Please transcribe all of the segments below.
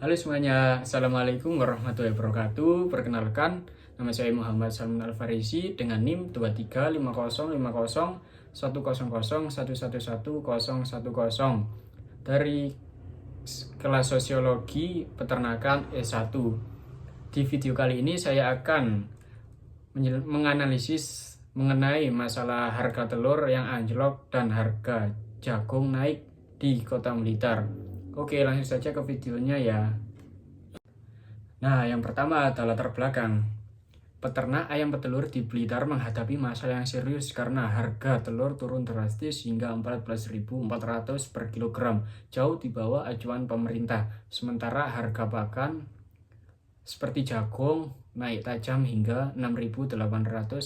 Halo semuanya, Assalamualaikum warahmatullahi wabarakatuh. Perkenalkan, nama saya Muhammad Salman Al-Farisi dengan NIM 2350501000111110 dari kelas Sosiologi Peternakan S1. Di video kali ini saya akan menganalisis mengenai masalah harga telur yang anjlok dan harga jagung naik di Kota Blitar. Oke, langsung saja ke videonya ya. Nah, yang pertama adalah latar belakang. Peternak ayam petelur di Blitar menghadapi masalah yang serius karena harga telur turun drastis hingga 14.400 per kilogram, jauh di bawah acuan pemerintah. Sementara harga pakan seperti jagung naik tajam hingga 6.800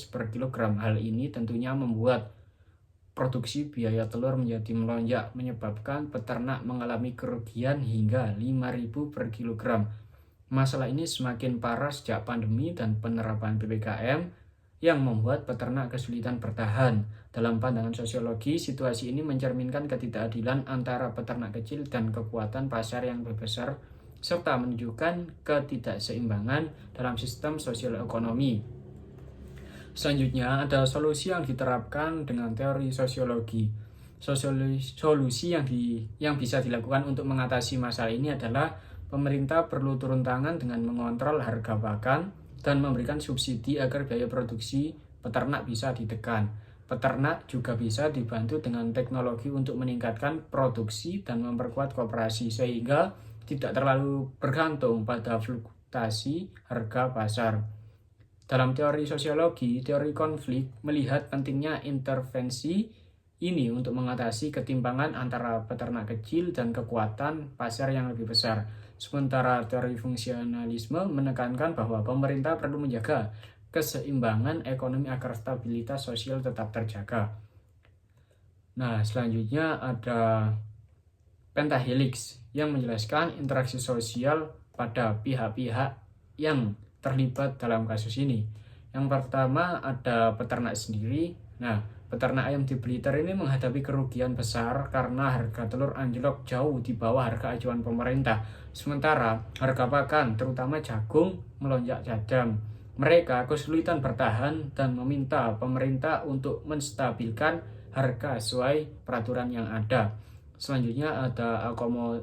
per kilogram. Hal ini tentunya membuat produksi biaya telur menjadi melonjak, menyebabkan peternak mengalami kerugian hingga 5.000 per kilogram. Masalah ini semakin parah sejak pandemi dan penerapan PPKM yang membuat peternak kesulitan bertahan. Dalam pandangan sosiologi, situasi ini mencerminkan ketidakadilan antara peternak kecil dan kekuatan pasar yang lebih besar, serta menunjukkan ketidakseimbangan dalam sistem sosial ekonomi. Selanjutnya, ada solusi yang diterapkan dengan teori sosiologi. Solusi yang bisa dilakukan untuk mengatasi masalah ini adalah pemerintah perlu turun tangan dengan mengontrol harga pakan dan memberikan subsidi agar biaya produksi peternak bisa ditekan. Peternak juga bisa dibantu dengan teknologi untuk meningkatkan produksi dan memperkuat koperasi sehingga tidak terlalu bergantung pada fluktuasi harga pasar. Dalam teori sosiologi, teori konflik melihat pentingnya intervensi ini untuk mengatasi ketimpangan antara peternak kecil dan kekuatan pasar yang lebih besar. Sementara teori fungsionalisme menekankan bahwa pemerintah perlu menjaga keseimbangan ekonomi agar stabilitas sosial tetap terjaga. Nah, selanjutnya ada pentahelix yang menjelaskan interaksi sosial pada pihak-pihak yang terlibat dalam kasus ini. Yang pertama ada peternak sendiri. Nah, peternak ayam di Blitar ini menghadapi kerugian besar karena harga telur anjlok jauh di bawah harga acuan pemerintah. Sementara harga pakan, terutama jagung, melonjak tajam. Mereka kesulitan bertahan dan meminta pemerintah untuk menstabilkan harga sesuai peraturan yang ada. Selanjutnya ada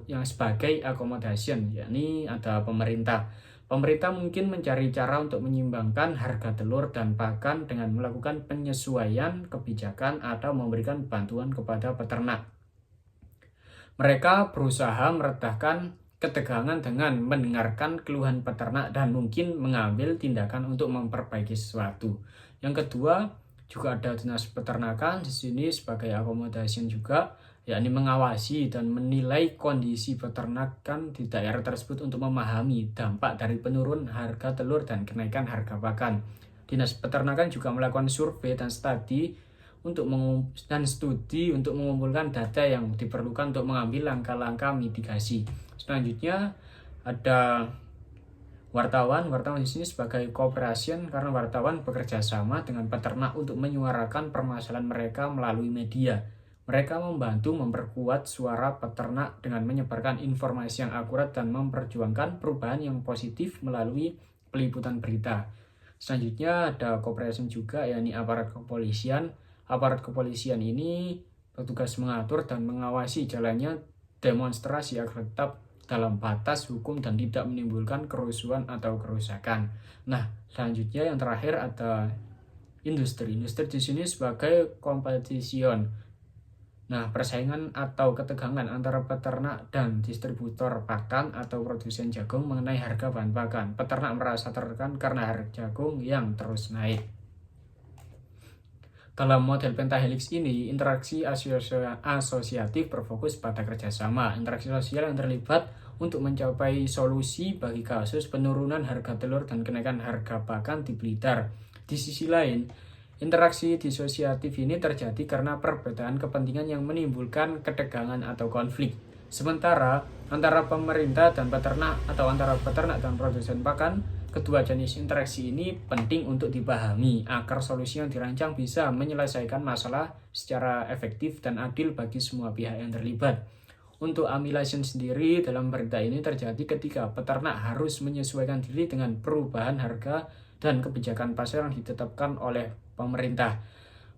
yang sebagai accommodation, yakni ada pemerintah. Pemerintah mungkin mencari cara untuk menyimbangkan harga telur dan pakan dengan melakukan penyesuaian kebijakan atau memberikan bantuan kepada peternak. Mereka berusaha meredahkan ketegangan dengan mendengarkan keluhan peternak dan mungkin mengambil tindakan untuk memperbaiki sesuatu. Yang kedua, juga ada dinas peternakan di sini sebagai accommodation juga, yakni mengawasi dan menilai kondisi peternakan di daerah tersebut untuk memahami dampak dari penurun harga telur dan kenaikan harga pakan. Dinas peternakan juga melakukan survei dan studi untuk mengumpulkan data yang diperlukan untuk mengambil langkah-langkah mitigasi. Selanjutnya ada wartawan di sini sebagai cooperation karena wartawan bekerja sama dengan peternak untuk menyuarakan permasalahan mereka melalui media. Mereka membantu memperkuat suara peternak dengan menyebarkan informasi yang akurat dan memperjuangkan perubahan yang positif melalui peliputan berita. Selanjutnya ada cooperation juga, yakni aparat kepolisian. Aparat kepolisian ini bertugas mengatur dan mengawasi jalannya demonstrasi agar tetap dalam batas hukum dan tidak menimbulkan kerusuhan atau kerusakan. Nah, selanjutnya yang terakhir ada industri. Industri di sini sebagai competition. Nah, persaingan atau ketegangan antara peternak dan distributor pakan atau produsen jagung mengenai harga bahan pakan. Peternak merasa tertekan karena harga jagung yang terus naik. Dalam model pentahelix ini, interaksi asosiatif berfokus pada kerjasama. Interaksi sosial yang terlibat untuk mencapai solusi bagi kasus penurunan harga telur dan kenaikan harga pakan di Blitar. Di sisi lain, interaksi disosiatif ini terjadi karena perbedaan kepentingan yang menimbulkan ketegangan atau konflik. Sementara antara pemerintah dan peternak atau antara peternak dan produsen pakan, kedua jenis interaksi ini penting untuk dipahami agar solusi yang dirancang bisa menyelesaikan masalah secara efektif dan adil bagi semua pihak yang terlibat. Untuk amylase sendiri dalam berita ini terjadi ketika peternak harus menyesuaikan diri dengan perubahan harga dan kebijakan pasar yang ditetapkan oleh pemerintah.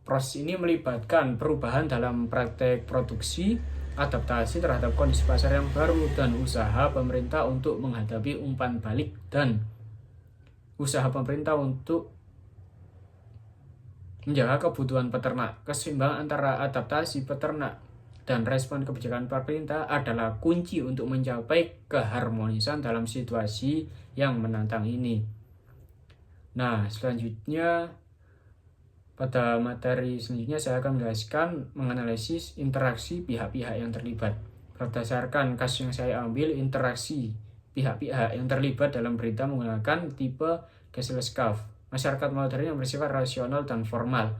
Proses ini melibatkan perubahan dalam praktek produksi, adaptasi terhadap kondisi pasar yang baru, dan usaha pemerintah untuk menghadapi umpan balik dan usaha pemerintah untuk menjaga kebutuhan peternak. Keseimbangan antara adaptasi peternak dan respon kebijakan pemerintah adalah kunci untuk mencapai keharmonisan dalam situasi yang menantang ini. Nah, selanjutnya pada materi selanjutnya saya akan menjelaskan menganalisis interaksi pihak-pihak yang terlibat. Berdasarkan kasus yang saya ambil, interaksi pihak-pihak yang terlibat dalam berita menggunakan tipe Gesellschaft, masyarakat modern yang bersifat rasional dan formal.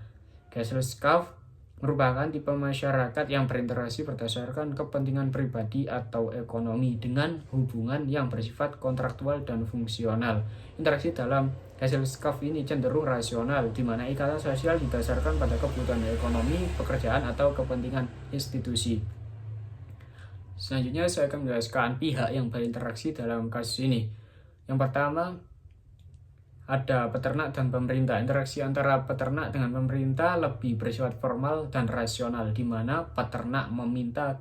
Gesellschaft merupakan tipe masyarakat yang berinteraksi berdasarkan kepentingan pribadi atau ekonomi dengan hubungan yang bersifat kontraktual dan fungsional. Interaksi dalam Gesellschaft ini cenderung rasional, di mana ikatan sosial didasarkan pada kebutuhan ekonomi, pekerjaan, atau kepentingan institusi. Selanjutnya saya akan menjelaskan pihak yang berinteraksi dalam kasus ini. Yang pertama, ada peternak dan pemerintah. Interaksi antara peternak dengan pemerintah lebih bersifat formal dan rasional, di mana peternak meminta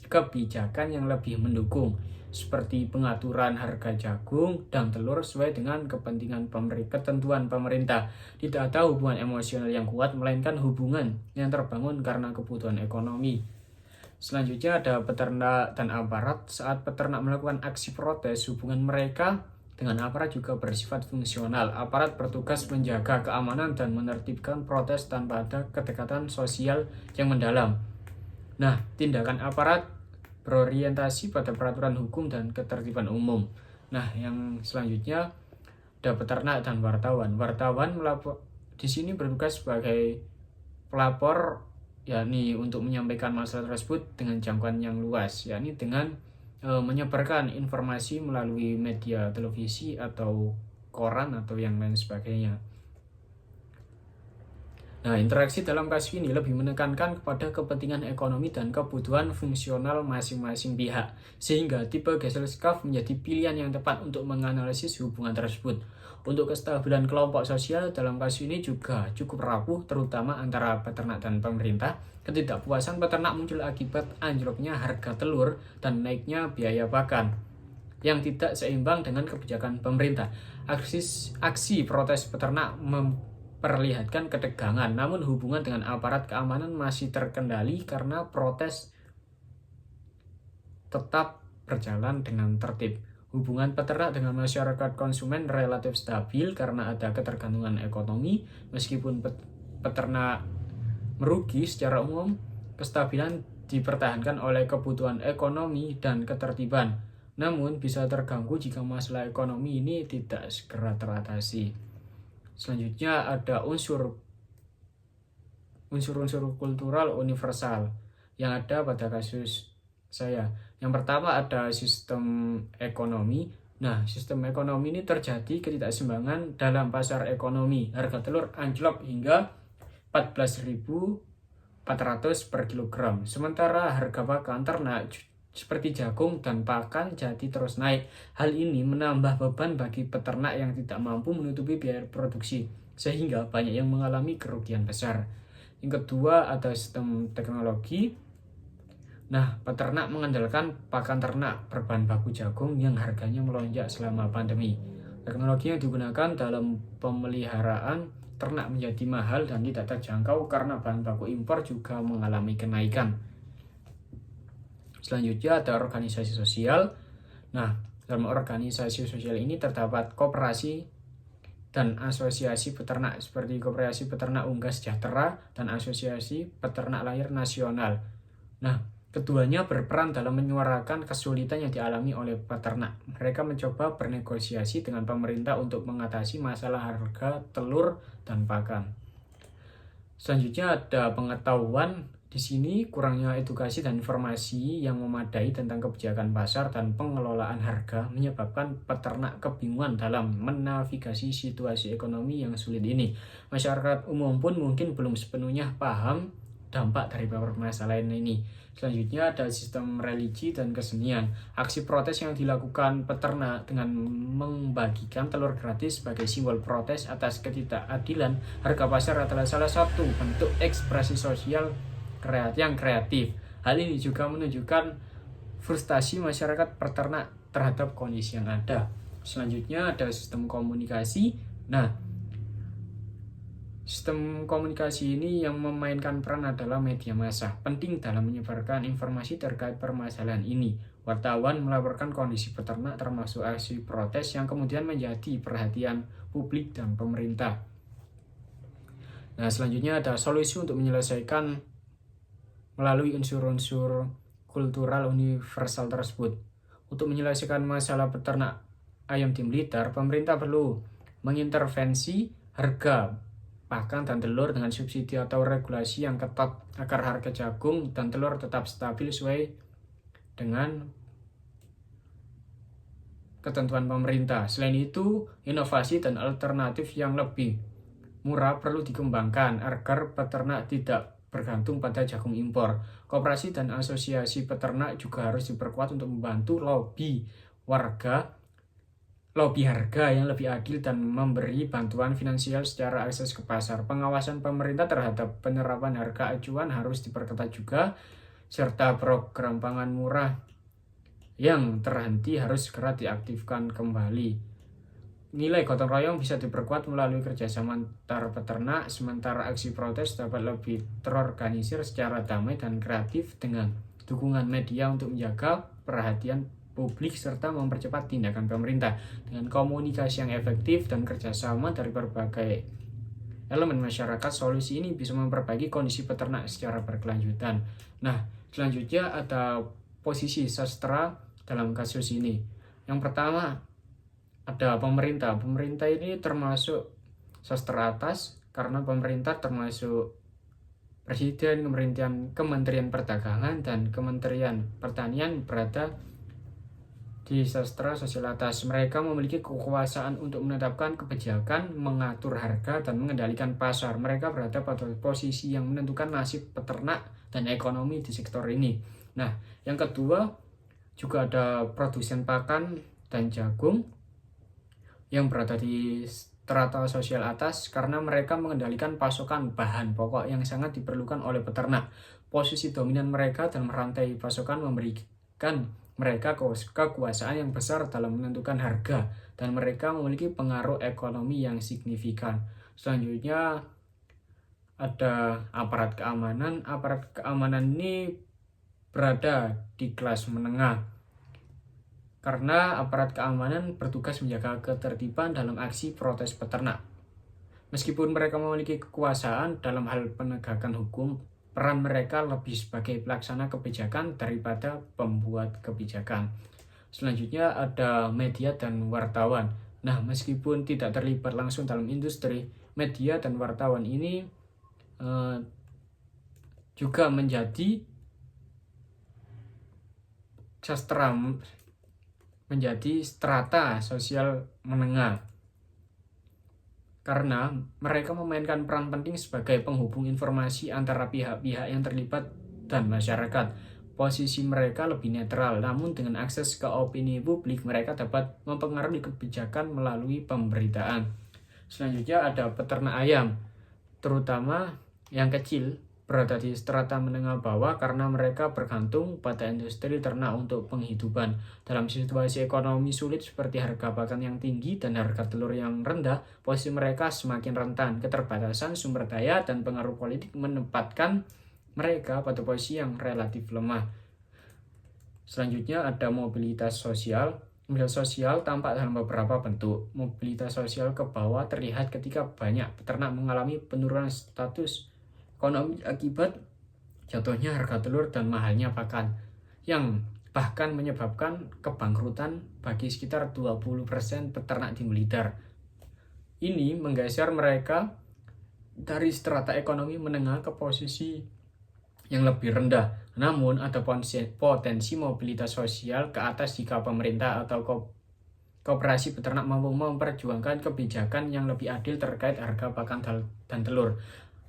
kebijakan yang lebih mendukung, seperti pengaturan harga jagung dan telur sesuai dengan ketentuan pemerintah. Tidak ada hubungan emosional yang kuat, melainkan hubungan yang terbangun karena kebutuhan ekonomi. Selanjutnya ada peternak dan aparat. Saat peternak melakukan aksi protes, hubungan mereka dengan aparat juga bersifat fungsional. Aparat bertugas menjaga keamanan dan menertibkan protes tanpa ada kedekatan sosial yang mendalam. Nah, tindakan aparat berorientasi pada peraturan hukum dan ketertiban umum. Nah, yang selanjutnya ada peternak dan wartawan. Wartawan di sini bertugas sebagai pelapor, yakni untuk menyampaikan masalah tersebut dengan jangkauan yang luas, yakni dengan menyebarkan informasi melalui media televisi atau koran atau yang lain sebagainya. Nah, interaksi dalam kasus ini lebih menekankan kepada kepentingan ekonomi dan kebutuhan fungsional masing-masing pihak, sehingga tipe Gesellschaft menjadi pilihan yang tepat untuk menganalisis hubungan tersebut. Untuk kestabilan kelompok sosial dalam kasus ini juga cukup rapuh, terutama antara peternak dan pemerintah. Ketidakpuasan peternak muncul akibat anjloknya harga telur dan naiknya biaya pakan yang tidak seimbang dengan kebijakan pemerintah. Aksi protes peternak memperlihatkan ketegangan, namun hubungan dengan aparat keamanan masih terkendali karena protes tetap berjalan dengan tertib. Hubungan peternak dengan masyarakat konsumen relatif stabil karena ada ketergantungan ekonomi. Meskipun peternak merugi secara umum, kestabilan dipertahankan oleh kebutuhan ekonomi dan ketertiban. Namun bisa terganggu jika masalah ekonomi ini tidak segera teratasi. Selanjutnya ada unsur-unsur kultural universal yang ada pada kasus saya. Yang pertama ada sistem ekonomi. Nah, sistem ekonomi ini terjadi ketidakseimbangan dalam pasar ekonomi. Harga telur anjlok hingga 14.400 per kilogram. Sementara harga pakan ternak seperti jagung dan pakan jadi terus naik. Hal ini menambah beban bagi peternak yang tidak mampu menutupi biaya produksi, sehingga banyak yang mengalami kerugian besar. Yang kedua ada sistem teknologi. Nah, peternak mengandalkan pakan ternak berbahan baku jagung yang harganya melonjak selama pandemi. Teknologi yang digunakan dalam pemeliharaan ternak menjadi mahal dan tidak terjangkau karena bahan baku impor juga mengalami kenaikan. Selanjutnya ada organisasi sosial. Nah, dalam organisasi sosial ini terdapat koperasi dan asosiasi peternak seperti Koperasi Peternak Unggas Sejahtera dan Asosiasi Peternak Layar Nasional. Nah, keduanya berperan dalam menyuarakan kesulitan yang dialami oleh peternak. Mereka mencoba bernegosiasi dengan pemerintah untuk mengatasi masalah harga telur dan pakan. Selanjutnya ada pengetahuan. Di sini kurangnya edukasi dan informasi yang memadai tentang kebijakan pasar dan pengelolaan harga menyebabkan peternak kebingungan dalam menavigasi situasi ekonomi yang sulit ini. Masyarakat umum pun mungkin belum sepenuhnya paham dampak dari permasalahan ini. Selanjutnya ada sistem religi dan kesenian. Aksi protes yang dilakukan peternak dengan membagikan telur gratis sebagai simbol protes atas ketidakadilan harga pasar adalah salah satu bentuk ekspresi sosial yang kreatif. Hal ini juga menunjukkan frustasi masyarakat peternak terhadap kondisi yang ada. Selanjutnya ada sistem komunikasi. Nah, sistem komunikasi ini yang memainkan peran adalah media massa, penting dalam menyebarkan informasi terkait permasalahan ini. Wartawan melaporkan kondisi peternak termasuk aksi protes yang kemudian menjadi perhatian publik dan pemerintah. Nah, selanjutnya ada solusi untuk menyelesaikan melalui unsur-unsur kultural universal tersebut. Untuk menyelesaikan masalah peternak ayam di Blitar, pemerintah perlu mengintervensi harga pakan dan telur dengan subsidi atau regulasi yang ketat agar harga jagung dan telur tetap stabil sesuai dengan ketentuan pemerintah. Selain itu, inovasi dan alternatif yang lebih murah perlu dikembangkan agar peternak tidak bergantung pada jagung impor. Koperasi dan asosiasi peternak juga harus diperkuat untuk membantu lobby harga yang lebih adil dan memberi bantuan finansial secara akses ke pasar. Pengawasan pemerintah terhadap penerapan harga acuan harus diperketat juga, serta program pangan murah yang terhenti harus segera diaktifkan kembali. Nilai gotong royong bisa diperkuat melalui kerjasama antar peternak, sementara aksi protes dapat lebih terorganisir secara damai dan kreatif dengan dukungan media untuk menjaga perhatian publik serta mempercepat tindakan pemerintah. Dengan komunikasi yang efektif dan kerjasama dari berbagai elemen masyarakat, solusi ini bisa memperbaiki kondisi peternak secara berkelanjutan. Nah, selanjutnya ada posisi sastra dalam kasus ini. Yang pertama ada pemerintah. Pemerintah ini termasuk sastra atas karena pemerintah termasuk Presiden, Kementerian Perdagangan, dan Kementerian Pertanian berada di sastra sosial atas. Mereka memiliki kekuasaan untuk menetapkan kebijakan, mengatur harga, dan mengendalikan pasar. Mereka berada pada posisi yang menentukan nasib peternak dan ekonomi di sektor ini. Nah, yang kedua juga ada produsen pakan dan jagung yang berada di strata sosial atas karena mereka mengendalikan pasokan bahan pokok yang sangat diperlukan oleh peternak. Posisi dominan mereka dalam rantai pasokan memberikan mereka kekuasaan yang besar dalam menentukan harga dan mereka memiliki pengaruh ekonomi yang signifikan. Selanjutnya ada aparat keamanan. Aparat keamanan ini berada di kelas menengah karena aparat keamanan bertugas menjaga ketertiban dalam aksi protes peternak. Meskipun mereka memiliki kekuasaan dalam hal penegakan hukum, peran mereka lebih sebagai pelaksana kebijakan daripada pembuat kebijakan. Selanjutnya ada media dan wartawan. Nah, meskipun tidak terlibat langsung dalam industri, media dan wartawan ini juga menjadi strata sosial menengah karena mereka memainkan peran penting sebagai penghubung informasi antara pihak-pihak yang terlibat dan masyarakat. Posisi mereka lebih netral, namun dengan akses ke opini publik mereka dapat mempengaruhi kebijakan melalui pemberitaan. Selanjutnya ada peternak ayam, terutama yang kecil, berada di strata menengah bawah karena mereka bergantung pada industri ternak untuk penghidupan. Dalam situasi ekonomi sulit seperti harga pakan yang tinggi dan harga telur yang rendah, posisi mereka semakin rentan. Keterbatasan sumber daya dan pengaruh politik menempatkan mereka pada posisi yang relatif lemah. Selanjutnya ada mobilitas sosial. Mobilitas sosial tampak dalam beberapa bentuk. Mobilitas sosial ke bawah terlihat ketika banyak peternak mengalami penurunan status ekonomi akibat jatuhnya harga telur dan mahalnya pakan, yang bahkan menyebabkan kebangkrutan bagi sekitar 20% peternak di Blitar. Ini menggeser mereka dari strata ekonomi menengah ke posisi yang lebih rendah. Namun ada potensi mobilitas sosial ke atas jika pemerintah atau koperasi peternak mampu memperjuangkan kebijakan yang lebih adil terkait harga pakan dan telur.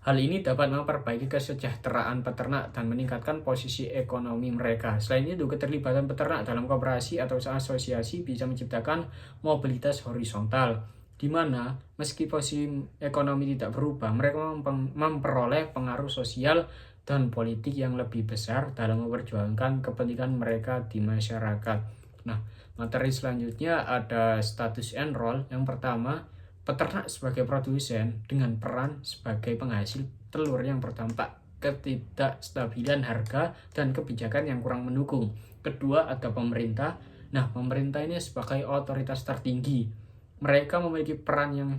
Hal ini dapat memperbaiki kesejahteraan peternak dan meningkatkan posisi ekonomi mereka. Selain itu, keterlibatan peternak dalam koperasi atau asosiasi bisa menciptakan mobilitas horizontal, di mana meski posisi ekonomi tidak berubah, mereka memperoleh pengaruh sosial dan politik yang lebih besar dalam memperjuangkan kepentingan mereka di masyarakat. Nah, materi selanjutnya ada status and role. Yang pertama, peternak sebagai produsen dengan peran sebagai penghasil telur yang berdampak ketidakstabilan harga dan kebijakan yang kurang mendukung. Kedua, ada pemerintah. Nah, pemerintah ini sebagai otoritas tertinggi. Mereka memiliki peran yang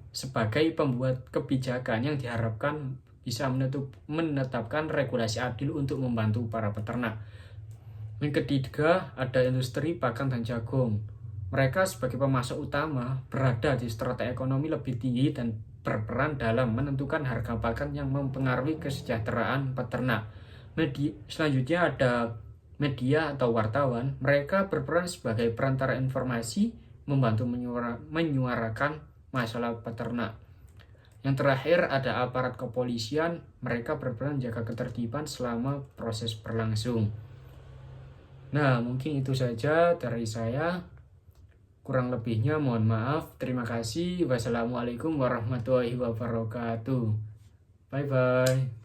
sebagai pembuat kebijakan yang diharapkan bisa menetapkan regulasi adil untuk membantu para peternak. Yang ketiga, ada industri pakan dan jagung. Mereka sebagai pemasok utama berada di strata ekonomi lebih tinggi dan berperan dalam menentukan harga pakan yang mempengaruhi kesejahteraan peternak. Selanjutnya ada media atau wartawan. Mereka berperan sebagai perantara informasi, membantu menyuarakan masalah peternak. Yang terakhir ada aparat kepolisian. Mereka berperan jaga ketertiban selama proses berlangsung. Nah, mungkin itu saja dari saya. Kurang lebihnya mohon maaf. Terima kasih. Wassalamualaikum warahmatullahi wabarakatuh. Bye-bye.